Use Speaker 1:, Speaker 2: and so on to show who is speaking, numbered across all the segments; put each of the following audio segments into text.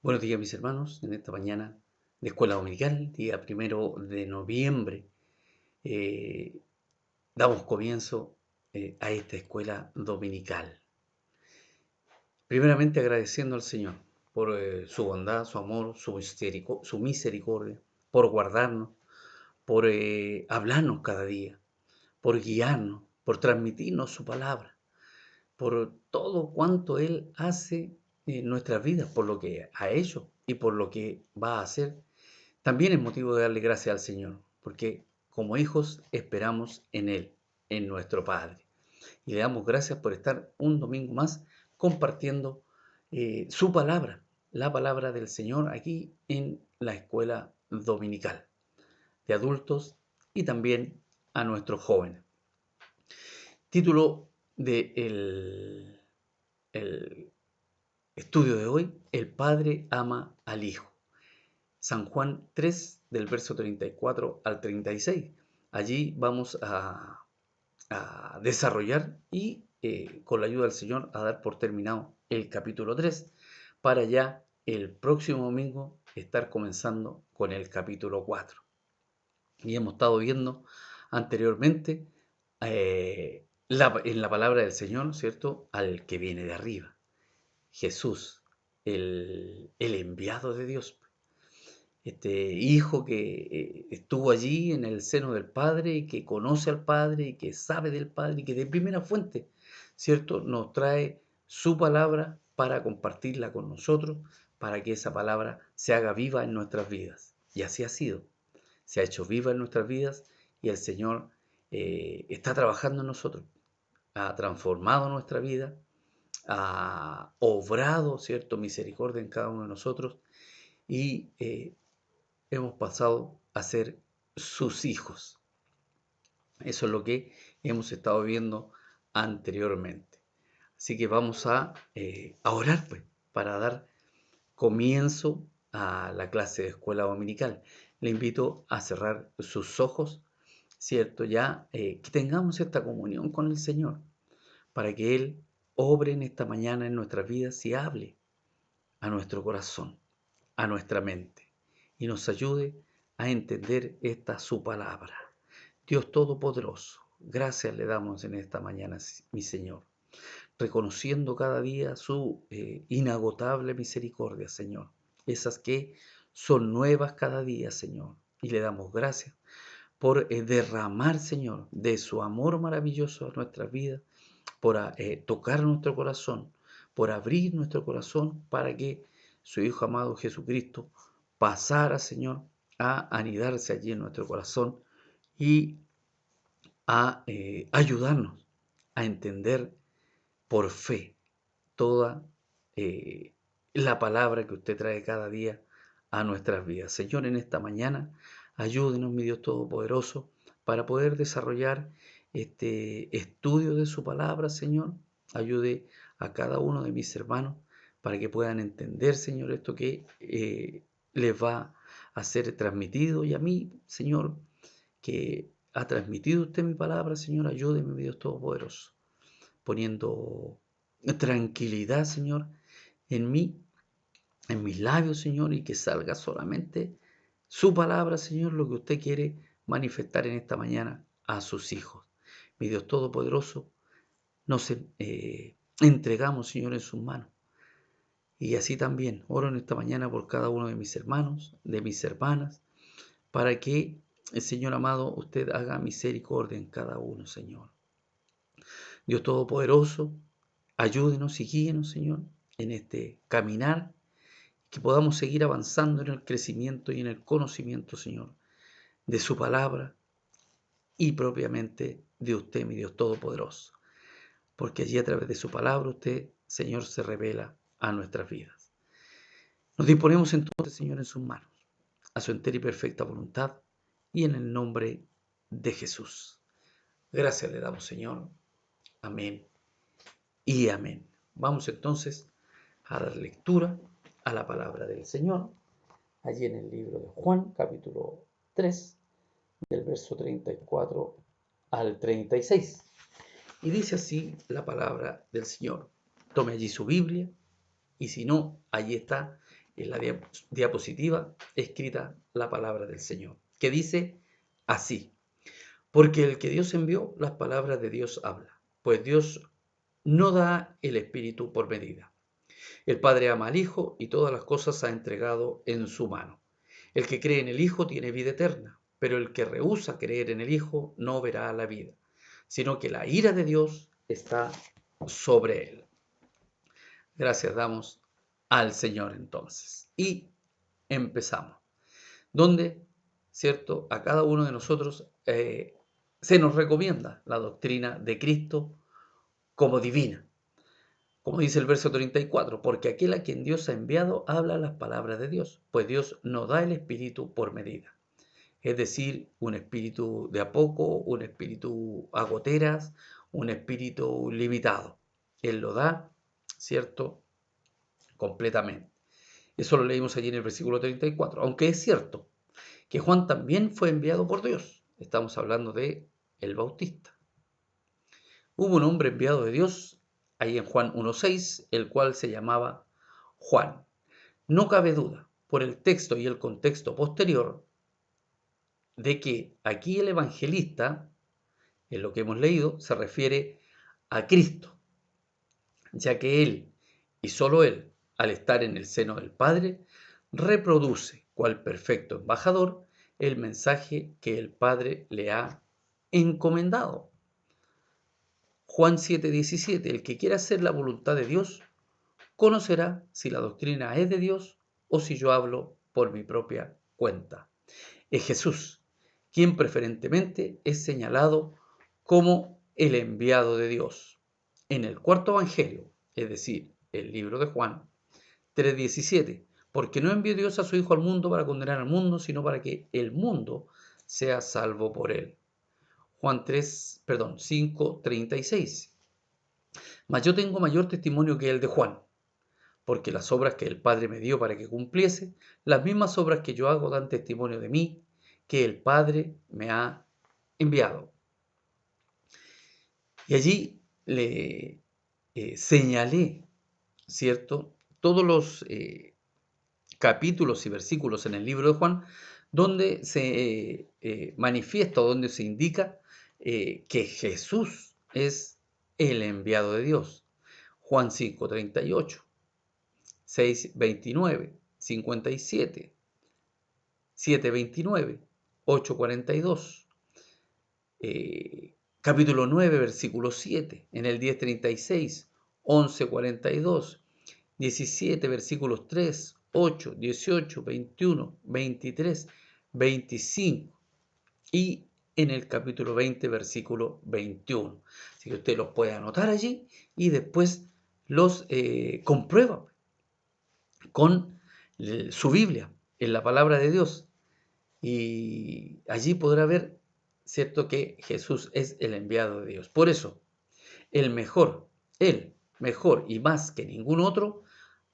Speaker 1: Buenos días, mis hermanos. En esta mañana de Escuela Dominical, día 1 de noviembre, eh, damos comienzo a esta escuela dominical. Primeramente agradeciendo al Señor por su bondad, su amor, su misericordia, por guardarnos, por hablarnos cada día, por guiarnos, por transmitirnos su palabra, por todo cuanto Él hace en nuestras vidas, por lo que ha hecho y por lo que va a hacer. También es motivo de darle gracias al Señor, porque como hijos esperamos en Él, en nuestro Padre. Y le damos gracias por estar un domingo más compartiendo su palabra, la palabra del Señor aquí en la escuela dominical de adultos y también a nuestros jóvenes. Título del el estudio de hoy: El Padre ama al Hijo. San Juan 3, del verso 34 al 36. Allí vamos a desarrollar y con la ayuda del Señor a dar por terminado el capítulo 3 para ya el próximo domingo estar comenzando con el capítulo 4. Y hemos estado viendo anteriormente en la palabra del Señor, ¿cierto? Al que viene de arriba, Jesús, el enviado de Dios, este hijo que estuvo allí en el seno del Padre y que conoce al Padre y que sabe del Padre y que de primera fuente, ¿cierto?, nos trae su palabra para compartirla con nosotros, para que esa palabra se haga viva en nuestras vidas. Y así ha sido, se ha hecho viva en nuestras vidas y el Señor está trabajando en nosotros, ha transformado nuestra vida, ha obrado, ¿cierto?, misericordia en cada uno de nosotros y hemos pasado a ser sus hijos. Eso es lo que hemos estado viendo anteriormente. Así que vamos a orar pues, para dar comienzo a la clase de escuela dominical. Le invito a cerrar sus ojos, ¿cierto? Ya que tengamos esta comunión con el Señor, para que Él obre en esta mañana en nuestras vidas y hable a nuestro corazón, a nuestra mente, y nos ayude a entender esta su palabra. Dios Todopoderoso, gracias le damos en esta mañana, mi Señor, reconociendo cada día su inagotable misericordia, Señor, esas que son nuevas cada día, Señor, y le damos gracias por derramar, Señor, de su amor maravilloso a nuestras vidas, por tocar nuestro corazón, por abrir nuestro corazón para que su Hijo amado Jesucristo pasara, Señor, a anidarse allí en nuestro corazón y a ayudarnos a entender por fe toda la palabra que usted trae cada día a nuestras vidas. Señor, en esta mañana, ayúdenos, mi Dios Todopoderoso, para poder desarrollar este estudio de su palabra, Señor. Ayude a cada uno de mis hermanos para que puedan entender, Señor, esto que les va a ser transmitido. Y a mí, Señor, que ha transmitido usted mi palabra, Señor, ayúdeme, mi Dios Todopoderoso, poniendo tranquilidad, Señor, en mí, en mis labios, Señor, y que salga solamente su palabra, Señor, lo que usted quiere manifestar en esta mañana a sus hijos. Mi Dios Todopoderoso, nos entregamos, Señor, en sus manos. Y así también oro en esta mañana por cada uno de mis hermanos, de mis hermanas, para que, el Señor amado, usted haga misericordia en cada uno, Señor. Dios Todopoderoso, ayúdenos y guíenos, Señor, en este caminar, que podamos seguir avanzando en el crecimiento y en el conocimiento, Señor, de su palabra y propiamente de usted, mi Dios Todopoderoso. Porque allí a través de su palabra usted, Señor, se revela a nuestras vidas. Nos disponemos entonces, Señor, en sus manos, a su entera y perfecta voluntad y en el nombre de Jesús. Gracias le damos, Señor. Amén y amén. Vamos entonces a dar lectura a la palabra del Señor, allí en el libro de Juan, capítulo 3, del verso 34 al 36. Y dice así la palabra del Señor. Tome allí su Biblia, y si no, allí está en la diapositiva escrita la palabra del Señor, que dice así: porque el que Dios envió, las palabras de Dios habla, pues Dios no da el Espíritu por medida. El Padre ama al Hijo y todas las cosas ha entregado en su mano. El que cree en el Hijo tiene vida eterna, pero el que rehúsa creer en el Hijo no verá la vida, sino que la ira de Dios está sobre él. Gracias damos al Señor entonces. Y empezamos. Donde, ¿cierto? A cada uno de nosotros se nos recomienda la doctrina de Cristo como divina. Como dice el verso 34, porque aquel a quien Dios ha enviado habla las palabras de Dios, pues Dios no da el espíritu por medida. Es decir, un espíritu de a poco, un espíritu a goteras, un espíritu limitado. Él lo da, ¿cierto? Completamente. Eso lo leímos allí en el versículo 34. Aunque es cierto que Juan también fue enviado por Dios. Estamos hablando de el Bautista. Hubo un hombre enviado de Dios, ahí en Juan 1.6, el cual se llamaba Juan. No cabe duda, por el texto y el contexto posterior, de que aquí el evangelista, en lo que hemos leído, se refiere a Cristo, ya que él, y solo él, al estar en el seno del Padre, reproduce, cual perfecto embajador, el mensaje que el Padre le ha encomendado. Juan 7:17, el que quiera hacer la voluntad de Dios, conocerá si la doctrina es de Dios o si yo hablo por mi propia cuenta. Es Jesús, quien preferentemente es señalado como el enviado de Dios. En el cuarto evangelio, es decir, el libro de Juan 3:17, porque no envió Dios a su Hijo al mundo para condenar al mundo, sino para que el mundo sea salvo por él. Juan 5:36. Mas yo tengo mayor testimonio que el de Juan, porque las obras que el Padre me dio para que cumpliese, las mismas obras que yo hago dan testimonio de mí, que el Padre me ha enviado. Y allí le señalé, ¿cierto?, todos los capítulos y versículos en el libro de Juan, donde se manifiesta, donde se indica que Jesús es el enviado de Dios. Juan 5:38, 6:29, 57, 7:29, 8:42, capítulo 9, versículo 7, en el 10:36, 11:42, 17, versículos 3, 8, 18, 21, 23, 25 y en el capítulo 20, versículo 21. Así que usted los puede anotar allí y después los comprueba con su Biblia, en la palabra de Dios. Y allí podrá ver, ¿cierto?, que Jesús es el enviado de Dios. Por eso, el mejor y más que ningún otro,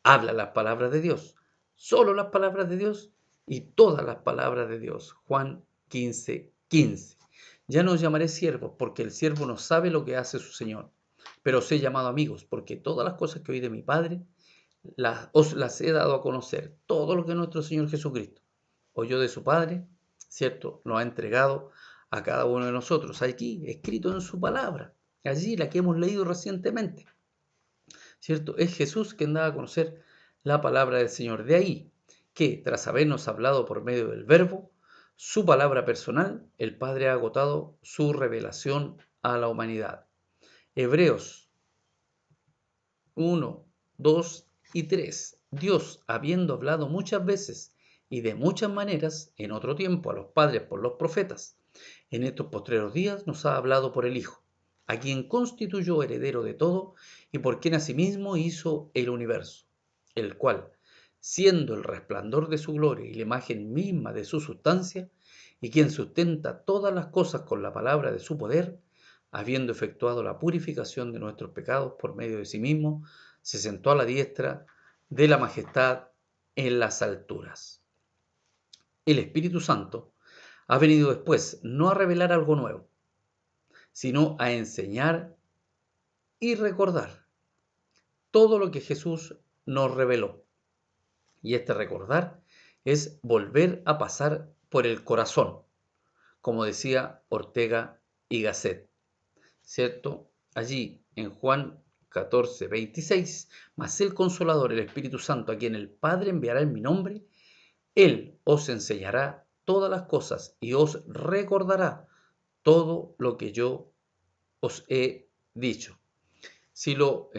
Speaker 1: habla las palabras de Dios, solo las palabras de Dios y todas las palabras de Dios. Juan 15:15. Ya no os llamaré siervos, porque el siervo no sabe lo que hace su Señor, pero os he llamado amigos, porque todas las cosas que oí de mi Padre os las he dado a conocer. Todo lo que nuestro Señor Jesucristo oyó de su Padre, ¿cierto?, lo ha entregado a cada uno de nosotros, aquí, escrito en su palabra, allí la que hemos leído recientemente, ¿cierto? Es Jesús quien da a conocer la palabra del Señor. De ahí que, tras habernos hablado por medio del Verbo, su palabra personal, el Padre ha agotado su revelación a la humanidad. Hebreos 1, 2 y 3. Dios, habiendo hablado muchas veces y de muchas maneras en otro tiempo a los padres por los profetas, en estos postreros días nos ha hablado por el Hijo, a quien constituyó heredero de todo y por quien asimismo hizo el universo, el cual, siendo el resplandor de su gloria y la imagen misma de su sustancia, y quien sustenta todas las cosas con la palabra de su poder, habiendo efectuado la purificación de nuestros pecados por medio de sí mismo, se sentó a la diestra de la majestad en las alturas. El Espíritu Santo ha venido después no a revelar algo nuevo, sino a enseñar y recordar todo lo que Jesús nos reveló. Y este recordar es volver a pasar por el corazón, como decía Ortega y Gasset, ¿cierto? Allí en Juan 14:26, mas el Consolador, el Espíritu Santo, a quien el Padre enviará en mi nombre, Él os enseñará todas las cosas y os recordará todo lo que yo os he dicho. Si lo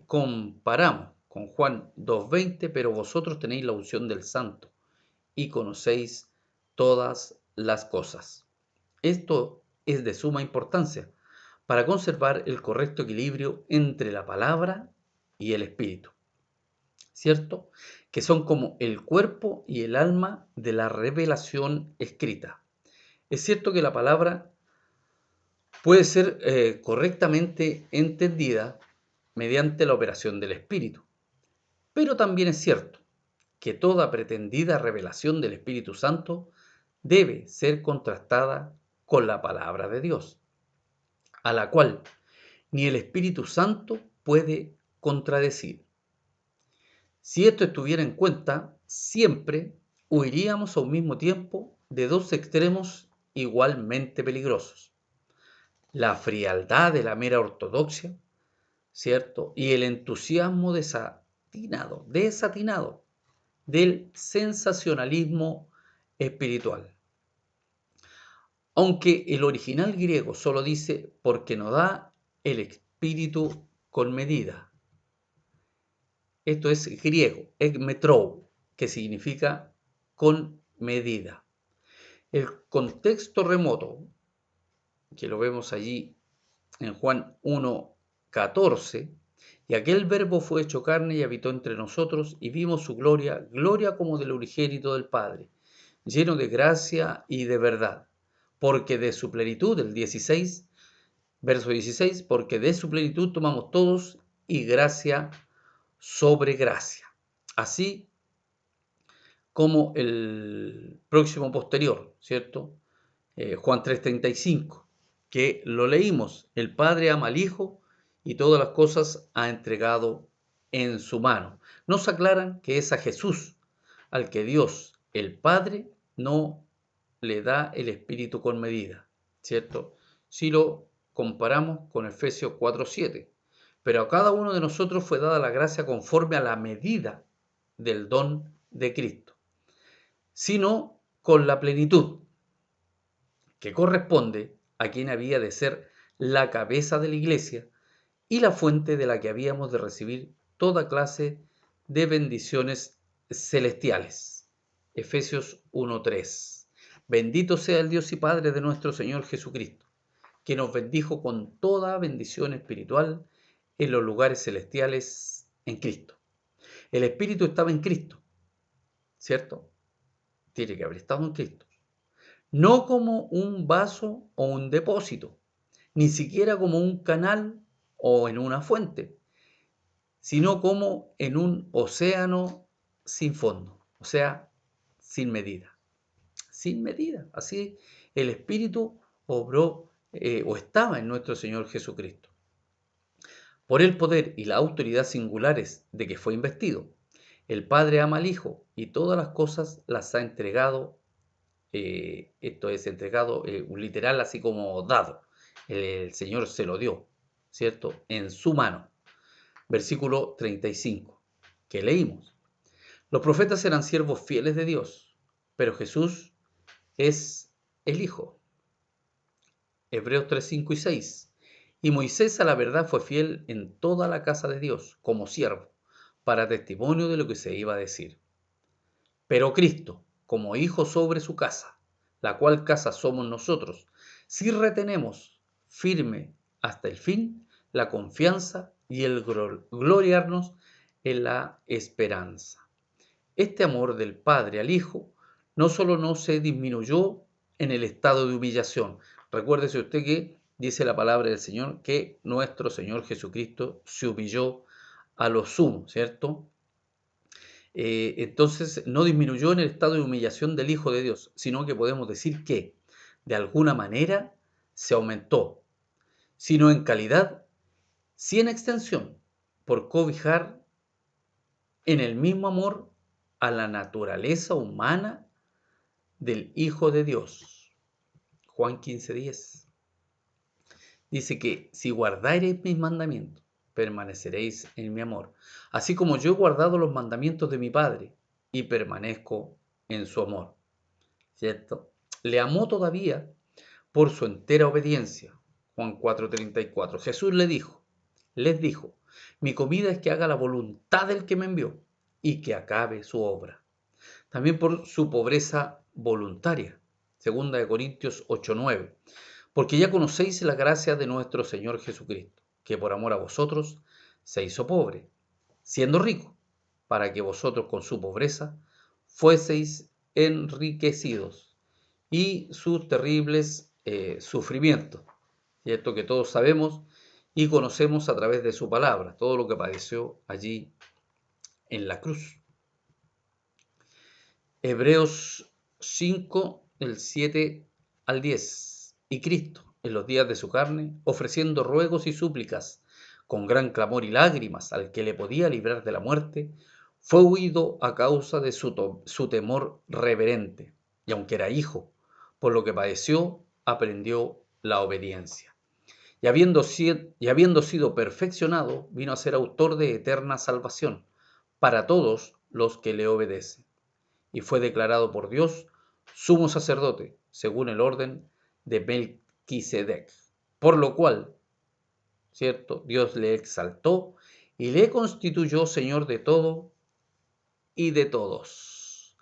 Speaker 1: comparamos con Juan 2:20, pero vosotros tenéis la unción del Santo y conocéis todas las cosas. Esto es de suma importancia para conservar el correcto equilibrio entre la palabra y el espíritu, ¿cierto? Que son como el cuerpo y el alma de la revelación escrita. Es cierto que la palabra puede ser correctamente entendida mediante la operación del espíritu, pero también es cierto que toda pretendida revelación del Espíritu Santo debe ser contrastada con la palabra de Dios, a la cual ni el Espíritu Santo puede contradecir. Si esto estuviera en cuenta, siempre huiríamos a un mismo tiempo de dos extremos igualmente peligrosos: la frialdad de la mera ortodoxia, ¿cierto? Y el entusiasmo desatinado del sensacionalismo espiritual. Aunque el original griego solo dice porque no da el espíritu con medida. Esto es griego, ekmetrou, que significa con medida. El contexto remoto, que lo vemos allí en Juan 1:14, y aquel verbo fue hecho carne y habitó entre nosotros y vimos su gloria, gloria como del unigénito del Padre, lleno de gracia y de verdad, porque de su plenitud, el 16, verso 16, porque de su plenitud tomamos todos y gracia sobre gracia. Así como el próximo posterior, ¿cierto? Juan 3:35, que lo leímos: el Padre ama al Hijo y todas las cosas ha entregado en su mano. Nos aclaran que es a Jesús al que Dios, el Padre, no le da el Espíritu con medida, ¿cierto? Si lo comparamos con Efesios 4:7. Pero a cada uno de nosotros fue dada la gracia conforme a la medida del don de Cristo, sino con la plenitud que corresponde a quien había de ser la cabeza de la iglesia y la fuente de la que habíamos de recibir toda clase de bendiciones celestiales. Efesios 1:3. Bendito sea el Dios y Padre de nuestro Señor Jesucristo, que nos bendijo con toda bendición espiritual en los lugares celestiales en Cristo. El Espíritu estaba en Cristo, ¿cierto? Tiene que haber estado en Cristo. No como un vaso o un depósito, ni siquiera como un canal o en una fuente, sino como en un océano sin fondo, o sea, sin medida. Sin medida. Así el Espíritu obró o estaba en nuestro Señor Jesucristo. Por el poder y la autoridad singulares de que fue investido, el Padre ama al Hijo y todas las cosas las ha entregado. Esto es entregado, un literal, así como dado. El Señor se lo dio, ¿cierto? En su mano. Versículo 35, que leímos. Los profetas eran siervos fieles de Dios, pero Jesús es el Hijo. Hebreos 3:5 y 6. Y Moisés a la verdad fue fiel en toda la casa de Dios, como siervo, para testimonio de lo que se iba a decir. Pero Cristo, como Hijo sobre su casa, la cual casa somos nosotros, si retenemos firme hasta el fin la confianza y el gloriarnos en la esperanza. Este amor del Padre al Hijo no solo no se disminuyó en el estado de humillación. Recuérdese usted que dice la palabra del Señor que nuestro Señor Jesucristo se humilló a lo sumo, ¿cierto? Entonces no disminuyó en el estado de humillación del Hijo de Dios, sino que podemos decir que de alguna manera se aumentó, sino en calidad, sí en extensión, por cobijar en el mismo amor a la naturaleza humana del Hijo de Dios. Juan 15:10 dice que si guardareis mis mandamientos, permaneceréis en mi amor, así como yo he guardado los mandamientos de mi Padre y permanezco en su amor. ¿Cierto? Le amó todavía por su entera obediencia. Juan 4:34. Jesús les dijo, mi comida es que haga la voluntad del que me envió y que acabe su obra. También por su pobreza voluntaria. Segunda de Corintios 8:9. Porque ya conocéis la gracia de nuestro Señor Jesucristo, que por amor a vosotros se hizo pobre, siendo rico, para que vosotros con su pobreza fueseis enriquecidos, y sus terribles sufrimientos, ¿cierto? Que todos sabemos y conocemos a través de su palabra, todo lo que padeció allí en la cruz. Hebreos 5, del 7 al 10. Y Cristo, en los días de su carne, ofreciendo ruegos y súplicas, con gran clamor y lágrimas al que le podía librar de la muerte, fue huido a causa de su temor reverente, y aunque era hijo, por lo que padeció, aprendió la obediencia. Y habiendo sido perfeccionado, vino a ser autor de eterna salvación para todos los que le obedecen. Y fue declarado por Dios sumo sacerdote, según el orden de Melquisedec. Por lo cual, ¿cierto? Dios le exaltó y le constituyó Señor de todo y de todos.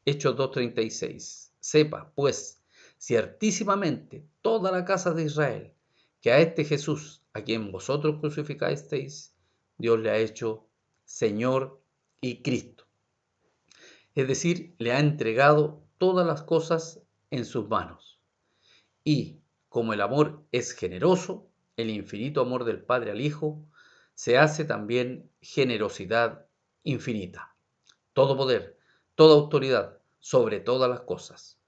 Speaker 1: Hechos 2:36. Sepa, pues, ciertísimamente toda la casa de Israel, que a este Jesús, a quien vosotros crucificasteis, Dios le ha hecho Señor y Cristo. Es decir, le ha entregado todas las cosas en sus manos. Y, como el amor es generoso, el infinito amor del Padre al Hijo, se hace también generosidad infinita. Todo poder, toda autoridad sobre todas las cosas.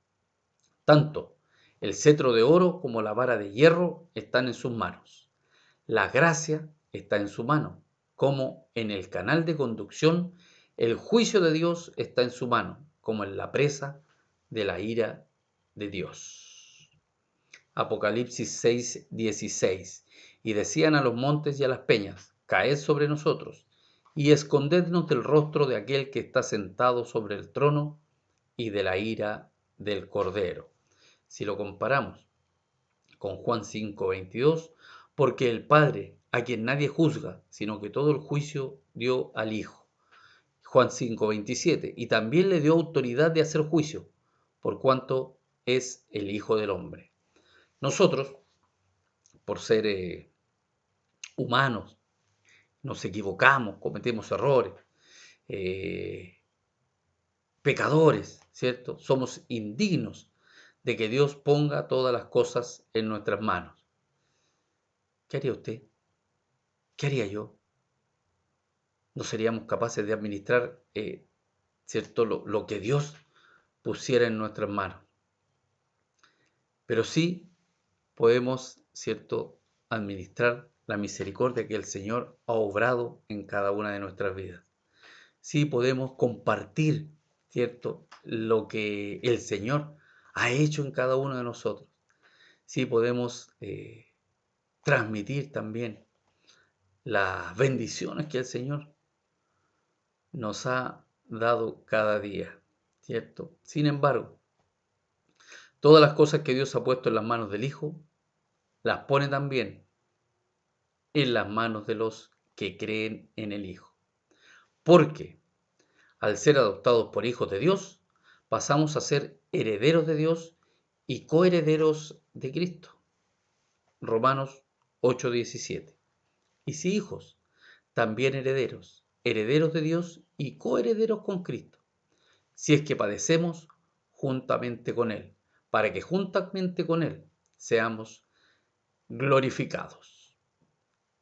Speaker 1: Tanto el cetro de oro como la vara de hierro están en sus manos. La gracia está en su mano, como en el canal de conducción el juicio de Dios está en su mano, como en la presa de la ira de Dios. Apocalipsis 6:16. Y decían a los montes y a las peñas, caed sobre nosotros, y escondednos del rostro de aquel que está sentado sobre el trono y de la ira del Cordero. Si lo comparamos con Juan 5:22, porque el Padre, a quien nadie juzga, sino que todo el juicio dio al Hijo. Juan 5:27, y también le dio autoridad de hacer juicio, por cuanto es el Hijo del Hombre. Nosotros, por ser humanos, nos equivocamos, cometemos errores, pecadores, ¿cierto? Somos indignos de que Dios ponga todas las cosas en nuestras manos. ¿Qué haría usted? ¿Qué haría yo? No seríamos capaces de administrar, ¿cierto? Lo que Dios pusiera en nuestras manos. Pero sí podemos, ¿cierto?, administrar la misericordia que el Señor ha obrado en cada una de nuestras vidas. Sí podemos compartir, ¿cierto?, lo que el Señor ha hecho en cada uno de nosotros. Sí podemos transmitir también las bendiciones que el Señor nos ha dado cada día, ¿cierto? Sin embargo, todas las cosas que Dios ha puesto en las manos del Hijo, las pone también en las manos de los que creen en el Hijo. Porque al ser adoptados por hijos de Dios, pasamos a ser herederos de Dios y coherederos de Cristo. Romanos 8:17. Y si hijos, también herederos, herederos de Dios y coherederos con Cristo, si es que padecemos juntamente con Él, para que juntamente con Él seamos glorificados.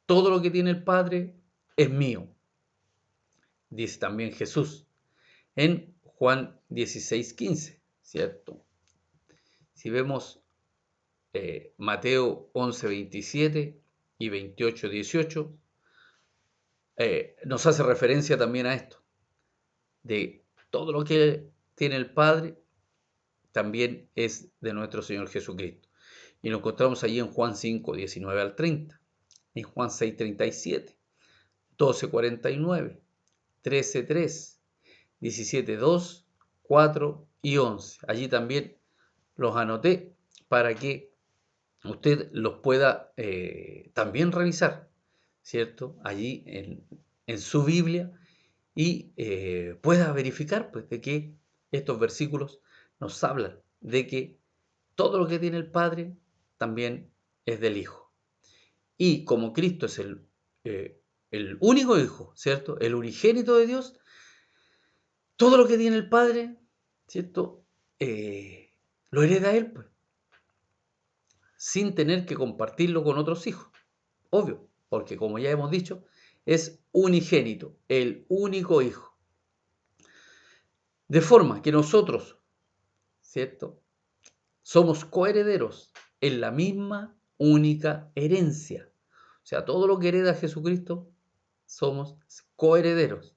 Speaker 1: Todo lo que tiene el Padre es mío, dice también Jesús en Juan 16:15, ¿cierto? Si vemos Mateo 11:27 y 28:18, nos hace referencia también a esto, de Todo lo que tiene el Padre también es de nuestro Señor Jesucristo. Y lo encontramos allí en Juan 5, 19 al 30, en Juan 6, 37, 12, 49, 13, 3, 17, 2, 4 y 11. Allí también los anoté para que usted los pueda también revisar, ¿cierto? Allí en su Biblia y pueda verificar pues, de que estos versículos nos hablan de que todo lo que tiene el Padre también es del Hijo. Y como Cristo es el único Hijo, ¿cierto? El unigénito de Dios, todo lo que tiene el Padre, ¿cierto? Lo hereda Él, pues, sin tener que compartirlo con otros hijos. Obvio, porque como ya hemos dicho, es unigénito, el único Hijo. De forma que nosotros, ¿cierto? Somos coherederos en la misma única herencia. O sea, todo lo que hereda Jesucristo, somos coherederos,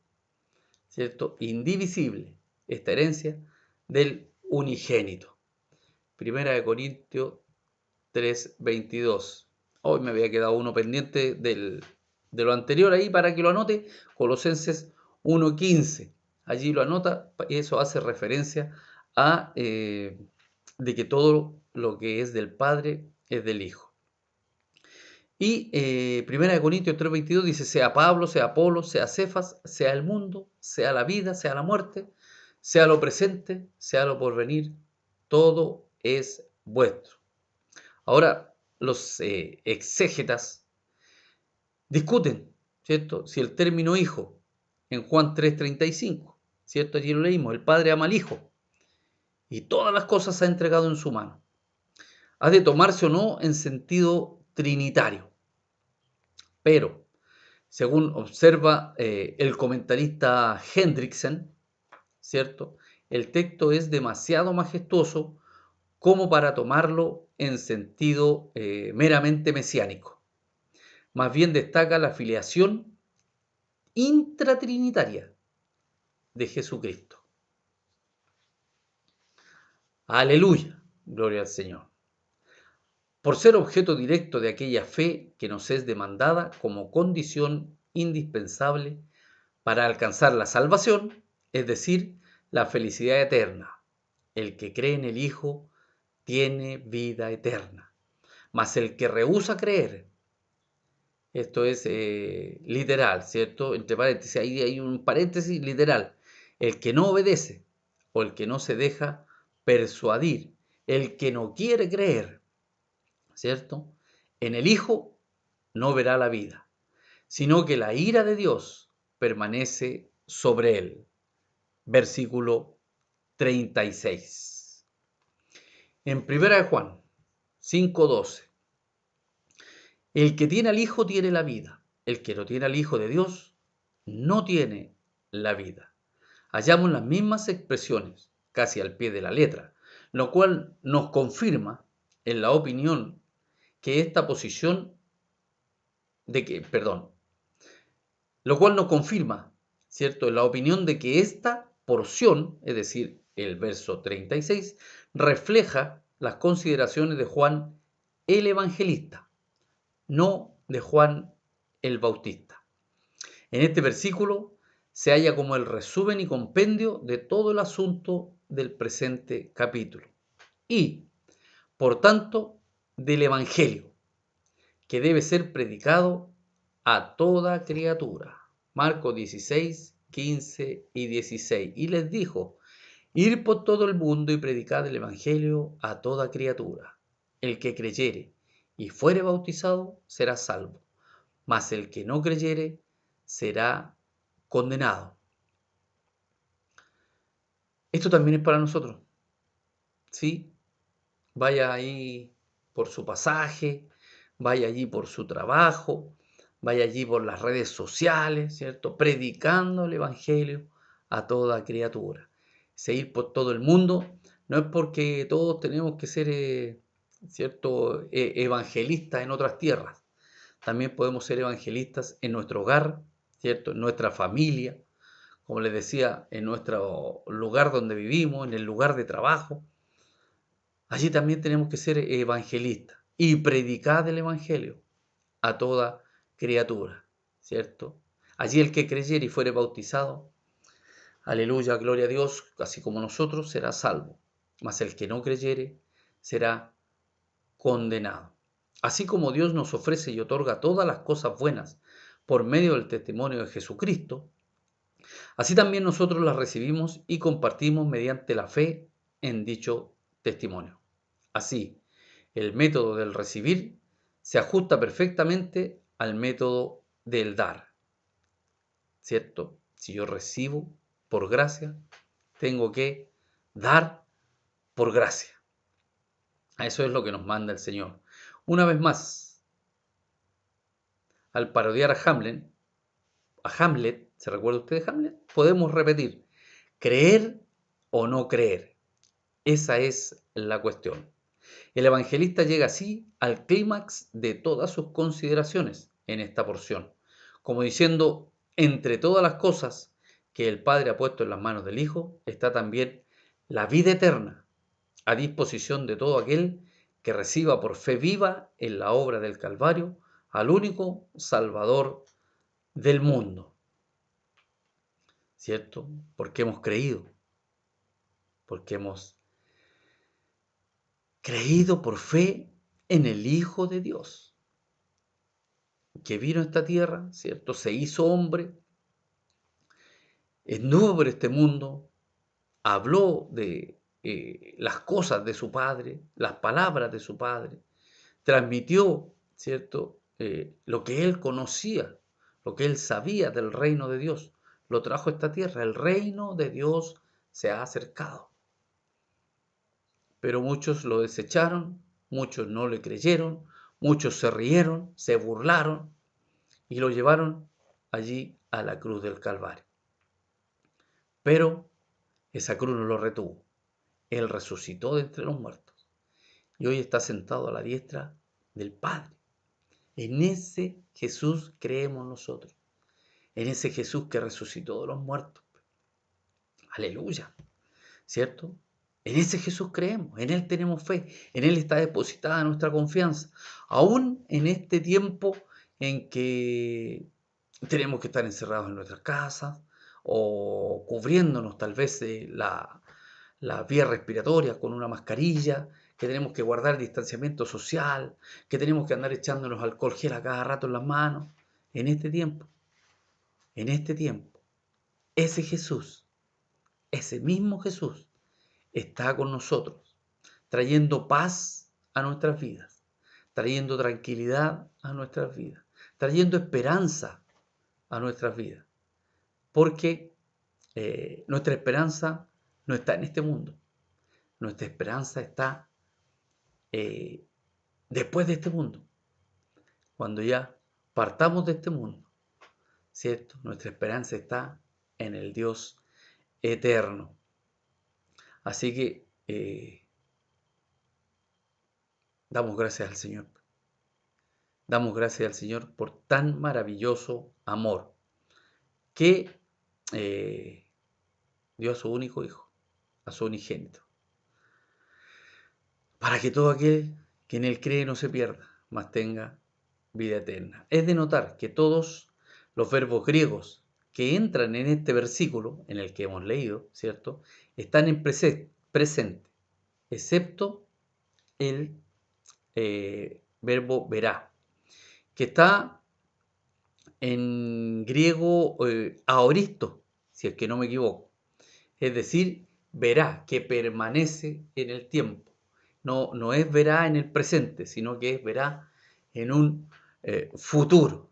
Speaker 1: ¿cierto? Indivisible esta herencia del unigénito. Primera de Corintios 3:22. Hoy me había quedado uno pendiente de lo anterior ahí para que lo anote. Colosenses 1:15. Allí lo anota y eso hace referencia a de que todo lo que es del Padre es del Hijo. Y Primera de Corintios 3:22 dice, sea Pablo, sea Apolo, sea Cefas, sea el mundo, sea la vida, sea la muerte, sea lo presente, sea lo porvenir, todo es vuestro. Ahora, los exégetas discuten, ¿cierto? Si el término hijo en Juan 3:35, ¿cierto? Allí lo leímos, el Padre ama al Hijo y todas las cosas ha entregado en su mano. Ha de tomarse o no en sentido trinitario, pero según observa el comentarista Hendrickson, ¿cierto? El texto es demasiado majestuoso como para tomarlo en sentido meramente mesiánico. Más bien destaca la filiación intratrinitaria de Jesucristo. Aleluya, gloria al Señor. Por ser objeto directo de aquella fe que nos es demandada como condición indispensable para alcanzar la salvación, es decir, la felicidad eterna. El que cree en el Hijo tiene vida eterna, mas el que rehúsa creer, esto es literal, ¿cierto? Entre paréntesis, ahí hay un paréntesis literal. El que no obedece o el que no se deja persuadir, el que no quiere creer, ¿cierto? En el Hijo no verá la vida, sino que la ira de Dios permanece sobre él. Versículo 36. En 1 Juan 5:12. El que tiene al Hijo tiene la vida. El que no tiene al Hijo de Dios no tiene la vida. Hallamos las mismas expresiones, casi al pie de la letra, lo cual nos confirma en la opinión que esta posición lo cual nos confirma, ¿cierto? En la opinión de que esta porción, es decir, el verso 36, refleja las consideraciones de Juan el Evangelista, no de Juan el Bautista. En este versículo se halla como el resumen y compendio de todo el asunto del presente capítulo y, por tanto, del Evangelio, que debe ser predicado a toda criatura. Marcos 16, 15 y 16. Y les dijo, ir por todo el mundo y predicad el Evangelio a toda criatura. El que creyere y fuere bautizado será salvo, mas el que no creyere será condenado. Esto también es para nosotros, ¿sí? Vaya ahí por su pasaje, vaya allí por su trabajo, vaya allí por las redes sociales, ¿cierto? Predicando el Evangelio a toda criatura. Seguir por todo el mundo no es porque todos tenemos que ser, ¿cierto? Evangelistas en otras tierras. También podemos ser evangelistas en nuestro hogar, ¿cierto? En nuestra familia, como les decía, en nuestro lugar donde vivimos, en el lugar de trabajo. Allí también tenemos que ser evangelistas y predicar el evangelio a toda criatura, ¿cierto? Allí el que creyere y fuere bautizado, aleluya, gloria a Dios, así como nosotros, será salvo. Mas el que no creyere será condenado. Así como Dios nos ofrece y otorga todas las cosas buenas por medio del testimonio de Jesucristo, así también nosotros las recibimos y compartimos mediante la fe en dicho testimonio. Así, el método del recibir se ajusta perfectamente al método del dar, ¿cierto? Si yo recibo por gracia, tengo que dar por gracia. A eso es lo que nos manda el Señor. Una vez más, al parodiar a Hamlet, ¿se recuerda usted de Hamlet? Podemos repetir, creer o no creer. Esa es la cuestión. El evangelista llega así al clímax de todas sus consideraciones en esta porción, como diciendo, entre todas las cosas que el Padre ha puesto en las manos del Hijo, está también la vida eterna, a disposición de todo aquel que reciba por fe viva en la obra del Calvario al único Salvador del mundo. ¿Cierto? Porque hemos creído, porque hemos creído por fe en el Hijo de Dios, que vino a esta tierra, ¿cierto? Se hizo hombre, anduvo por este mundo, habló de las cosas de su Padre, las palabras de su Padre, transmitió, ¿cierto? Lo que él conocía, lo que él sabía del reino de Dios, lo trajo a esta tierra. El reino de Dios se ha acercado. Pero muchos lo desecharon, muchos no le creyeron, muchos se rieron, se burlaron y lo llevaron allí a la cruz del Calvario. Pero esa cruz no lo retuvo. Él resucitó de entre los muertos y hoy está sentado a la diestra del Padre. En ese Jesús creemos nosotros, en ese Jesús que resucitó de los muertos. Aleluya, ¿cierto? En ese Jesús creemos, en Él tenemos fe, en Él está depositada nuestra confianza. Aún en este tiempo en que tenemos que estar encerrados en nuestras casas o cubriéndonos tal vez de la vía respiratoria con una mascarilla, que tenemos que guardar distanciamiento social, que tenemos que andar echándonos alcohol gel a cada rato en las manos. En este tiempo, ese Jesús, ese mismo Jesús, está con nosotros, trayendo paz a nuestras vidas, trayendo tranquilidad a nuestras vidas, trayendo esperanza a nuestras vidas, porque nuestra esperanza no está en este mundo, nuestra esperanza está eh, después de este mundo, cuando ya partamos de este mundo, ¿cierto? Nuestra esperanza está en el Dios eterno. Así que damos gracias al Señor. Damos gracias al Señor por tan maravilloso amor que dio a su único Hijo, a su unigénito, para que todo aquel que en Él cree no se pierda, mas tenga vida eterna. Es de notar que todos los verbos griegos que entran en este versículo, en el que hemos leído, ¿cierto?, están en presente, excepto el verbo verá, que está en griego aoristo, si es que no me equivoco. Es decir, verá, que permanece en el tiempo. No es verá en el presente, sino que es verá en un futuro.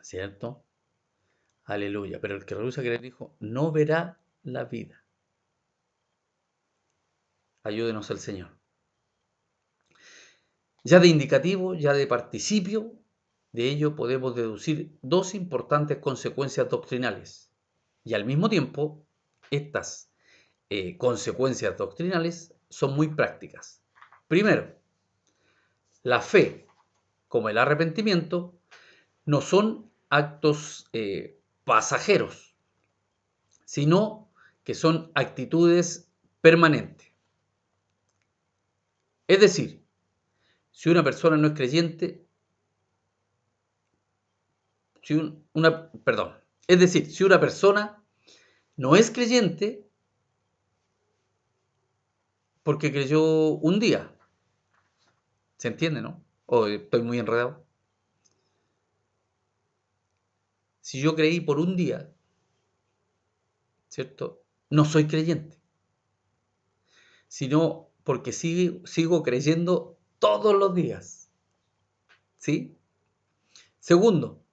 Speaker 1: ¿Cierto? Aleluya. Pero el que rehúsa creer dijo, no verá la vida. Ayúdenos el Señor. Ya de indicativo, ya de participio, de ello podemos deducir dos importantes consecuencias doctrinales. Y al mismo tiempo, estas consecuencias doctrinales son muy prácticas. Primero, la fe, como el arrepentimiento, no son actos pasajeros, sino que son actitudes permanentes. Es decir, si una persona no es creyente, si una persona no es creyente porque creyó un día, ¿se entiende, no? ¿O estoy muy enredado? Si yo creí por un día, ¿cierto? No soy creyente, sino porque sigo creyendo todos los días, ¿sí? Segundo,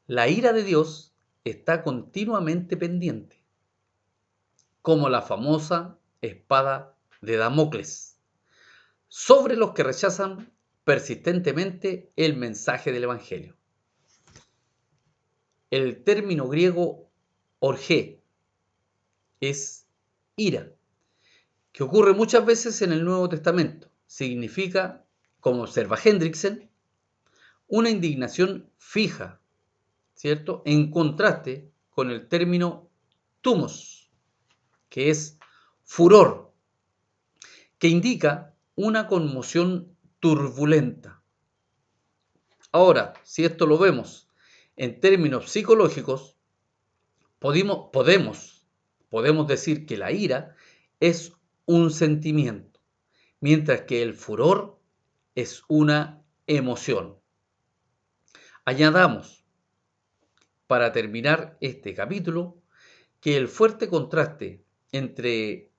Speaker 1: la ira de Dios está continuamente pendiente, como la famosa espada de Damocles, sobre los que rechazan persistentemente el mensaje del Evangelio. El término griego orgé es ira, que ocurre muchas veces en el Nuevo Testamento. Significa, como observa Hendrickson, una indignación fija, ¿cierto? En contraste con el término tumos, que es furor, que indica una conmoción turbulenta. Ahora, si esto lo vemos en términos psicológicos, podemos decir que la ira es un sentimiento, mientras que el furor es una emoción. Añadamos, para terminar este capítulo, que el fuerte contraste entre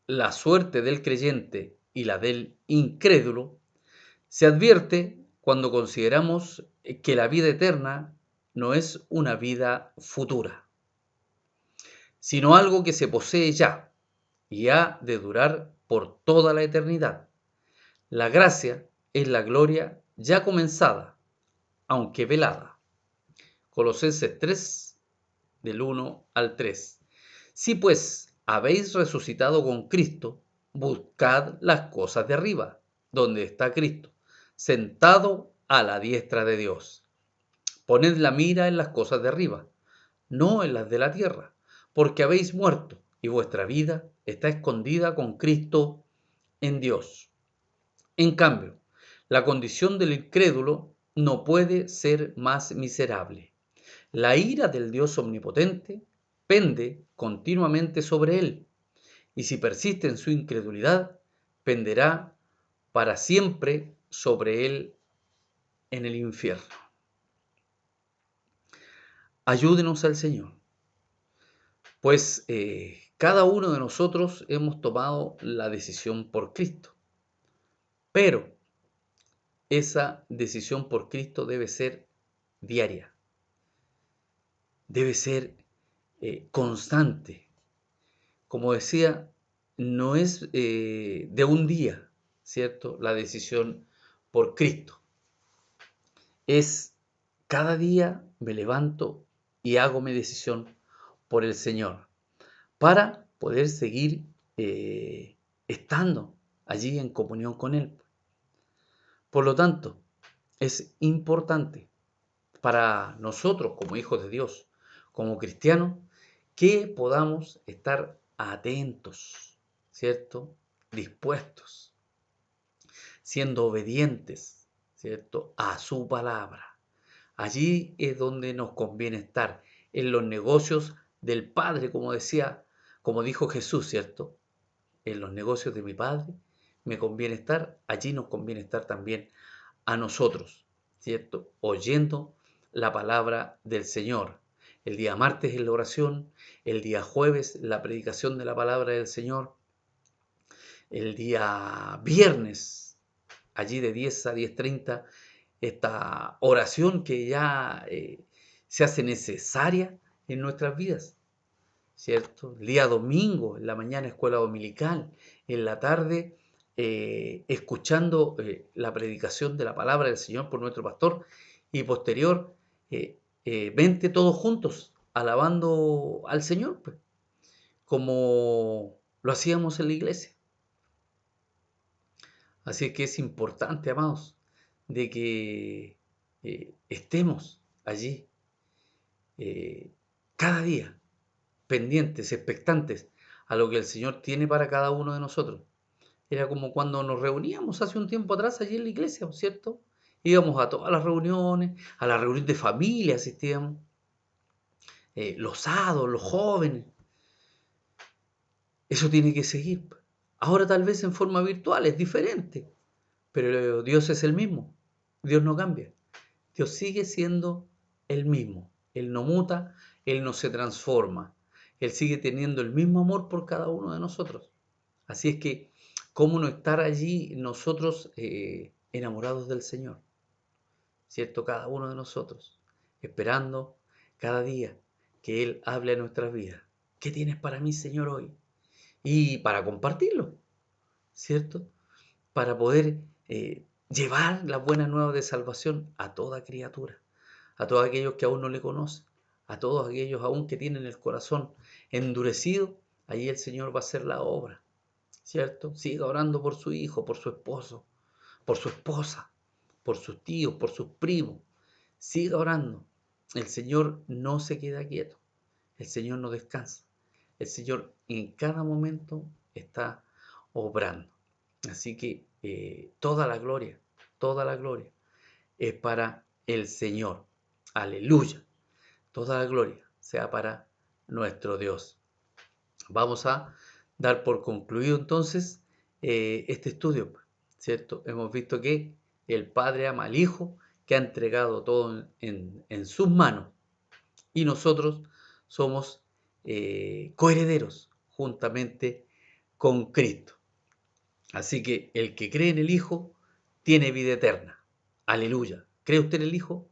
Speaker 1: la suerte del creyente y la del incrédulo se advierte cuando consideramos que la vida eterna no es una vida futura, sino algo que se posee ya y ha de durar por toda la eternidad. La gracia es la gloria ya comenzada, aunque velada. Colosenses 3, del 1 al 3. Si pues habéis resucitado con Cristo, buscad las cosas de arriba, donde está Cristo, sentado a la diestra de Dios. Poned la mira en las cosas de arriba, no en las de la tierra, porque habéis muerto y vuestra vida está escondida con Cristo en Dios. En cambio, la condición del incrédulo no puede ser más miserable. La ira del Dios omnipotente pende continuamente sobre él, y si persiste en su incredulidad, penderá para siempre sobre él en el infierno. Ayúdenos al Señor, pues cada uno de nosotros hemos tomado la decisión por Cristo, pero esa decisión por Cristo debe ser diaria, debe ser constante. Como decía, no es de un día, ¿cierto? La decisión por Cristo. Es cada día me levanto y hago mi decisión por el Señor para poder seguir estando allí en comunión con Él. Por lo tanto, es importante para nosotros como hijos de Dios, como cristianos, que podamos estar atentos, ¿cierto? Dispuestos, siendo obedientes, ¿cierto? A su palabra. Allí es donde nos conviene estar, en los negocios del Padre, como dijo Jesús, ¿cierto? En los negocios de mi Padre me conviene estar, allí nos conviene estar también a nosotros, ¿cierto? Oyendo la palabra del Señor. El día martes en la oración, el día jueves la predicación de la palabra del Señor, el día viernes, allí de 10 a 10:30, esta oración que ya se hace necesaria en nuestras vidas, ¿cierto? El día domingo, en la mañana escuela dominical, en la tarde escuchando la predicación de la palabra del Señor por nuestro pastor y posterior, vente todos juntos alabando al Señor, pues, como lo hacíamos en la iglesia. Así que es importante, amados, de que estemos allí cada día, pendientes, expectantes a lo que el Señor tiene para cada uno de nosotros. Era como cuando nos reuníamos hace un tiempo atrás allí en la iglesia, ¿cierto? Íbamos a todas las reuniones, a la reunión de familia asistíamos, los sados, los jóvenes. Eso tiene que seguir. Ahora tal vez en forma virtual, es diferente, pero Dios es el mismo. Dios no cambia. Dios sigue siendo el mismo. Él no muta, Él no se transforma. Él sigue teniendo el mismo amor por cada uno de nosotros. Así es que, ¿cómo no estar allí nosotros enamorados del Señor? ¿Cierto? Cada uno de nosotros, esperando cada día que Él hable a nuestras vidas. ¿Qué tienes para mí, Señor, hoy? Y para compartirlo, ¿cierto? Para poder llevar las buenas nuevas de salvación a toda criatura, a todos aquellos que aún no le conocen, a todos aquellos aún que tienen el corazón endurecido. Allí el Señor va a hacer la obra, ¿cierto? Siga orando por su hijo, por su esposo, por su esposa, por sus tíos, por sus primos. Siga orando. El Señor no se queda quieto. El Señor no descansa. El Señor en cada momento está obrando. Así que toda la gloria es para el Señor. Aleluya. Toda la gloria sea para nuestro Dios. Vamos a dar por concluido entonces este estudio, ¿cierto? Hemos visto que el Padre ama al Hijo, que ha entregado todo en sus manos, y nosotros somos coherederos juntamente con Cristo. Así que el que cree en el Hijo tiene vida eterna. Aleluya. ¿Cree usted en el Hijo?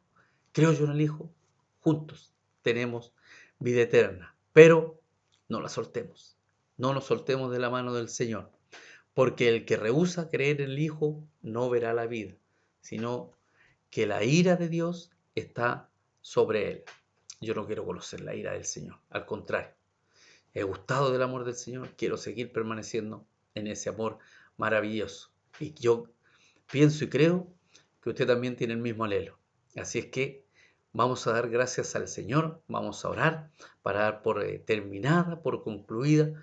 Speaker 1: ¿Creo yo en el Hijo? Juntos tenemos vida eterna. Pero no la soltemos. No nos soltemos de la mano del Señor. Porque el que rehúsa creer en el Hijo no verá la vida, sino que la ira de Dios está sobre él. Yo no quiero conocer la ira del Señor. Al contrario, he gustado del amor del Señor. Quiero seguir permaneciendo en ese amor maravilloso. Y yo pienso y creo que usted también tiene el mismo anhelo. Así es que vamos a dar gracias al Señor, vamos a orar para dar por terminada, por concluida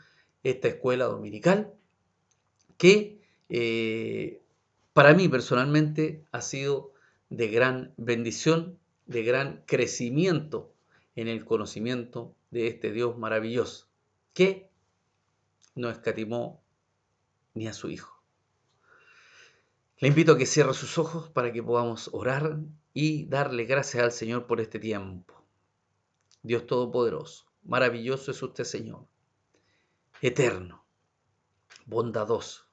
Speaker 1: esta escuela dominical que para mí personalmente ha sido de gran bendición, de gran crecimiento en el conocimiento de este Dios maravilloso, que no escatimó ni a su Hijo. Le invito a que cierre sus ojos para que podamos orar y darle gracias al Señor por este tiempo. Dios Todopoderoso, maravilloso es usted, Señor, eterno, bondadoso,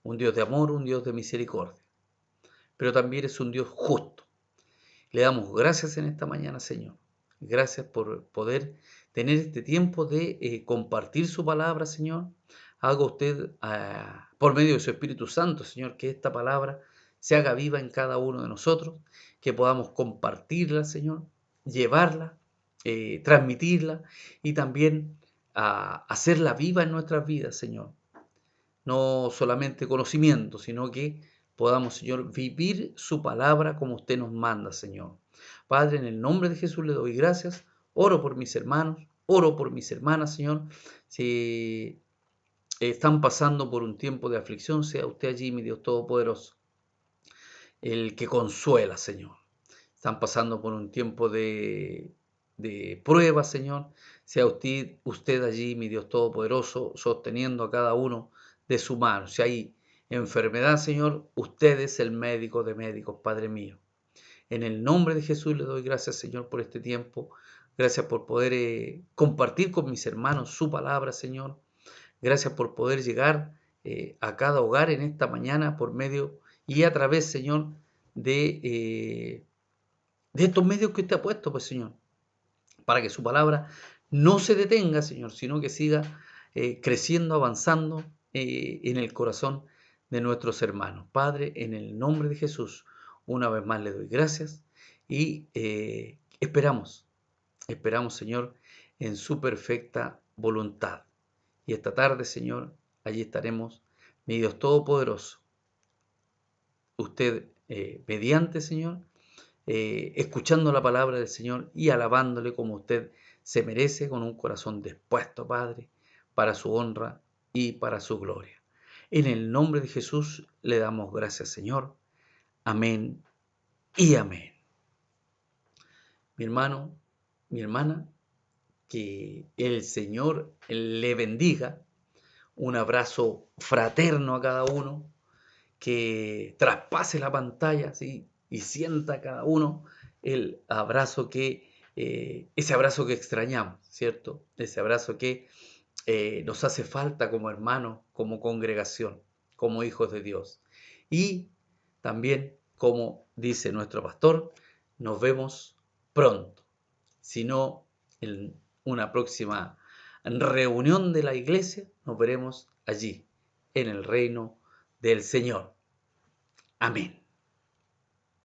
Speaker 1: un Dios de amor, un Dios de misericordia, pero también es un Dios justo. Le damos gracias en esta mañana, Señor. Gracias por poder tener este tiempo de compartir su palabra, Señor. Haga usted por medio de su Espíritu Santo, Señor, que esta palabra se haga viva en cada uno de nosotros, que podamos compartirla, Señor, llevarla, transmitirla y también hacerla viva en nuestras vidas, Señor. No solamente conocimiento, sino que podamos, Señor, vivir su palabra como usted nos manda, Señor. Padre, en el nombre de Jesús le doy gracias. Oro por mis hermanos, oro por mis hermanas, Señor. Si están pasando por un tiempo de aflicción, sea usted allí, mi Dios Todopoderoso, el que consuela, Señor. Están pasando por un tiempo de prueba, Señor. Sea usted allí, mi Dios Todopoderoso, sosteniendo a cada uno de su mano. Si hay enfermedad, Señor, usted es el médico de médicos, Padre mío. En el nombre de Jesús le doy gracias, Señor, por este tiempo. Gracias por poder compartir con mis hermanos su palabra, Señor. Gracias por poder llegar a cada hogar en esta mañana por medio y a través, Señor, de estos medios que usted ha puesto, pues, Señor, para que su palabra no se detenga, Señor, sino que siga creciendo, avanzando en el corazón de nuestros hermanos. Padre, en el nombre de Jesús, una vez más le doy gracias y esperamos, Señor, en su perfecta voluntad. Y esta tarde, Señor, allí estaremos, mi Dios Todopoderoso, usted mediante, Señor, escuchando la palabra del Señor y alabándole como usted se merece con un corazón dispuesto, Padre, para su honra y para su gloria. En el nombre de Jesús le damos gracias, Señor. Amén y amén. Mi hermano, mi hermana, que el Señor le bendiga. Un abrazo fraterno a cada uno, que traspase la pantalla, ¿sí? Y sienta cada uno el abrazo ese abrazo que extrañamos, ¿cierto? Ese abrazo que nos hace falta como hermanos, como congregación, como hijos de Dios. Y también, como dice nuestro pastor, nos vemos pronto, sino en una próxima reunión de la iglesia, nos veremos allí, en el reino del Señor. Amén.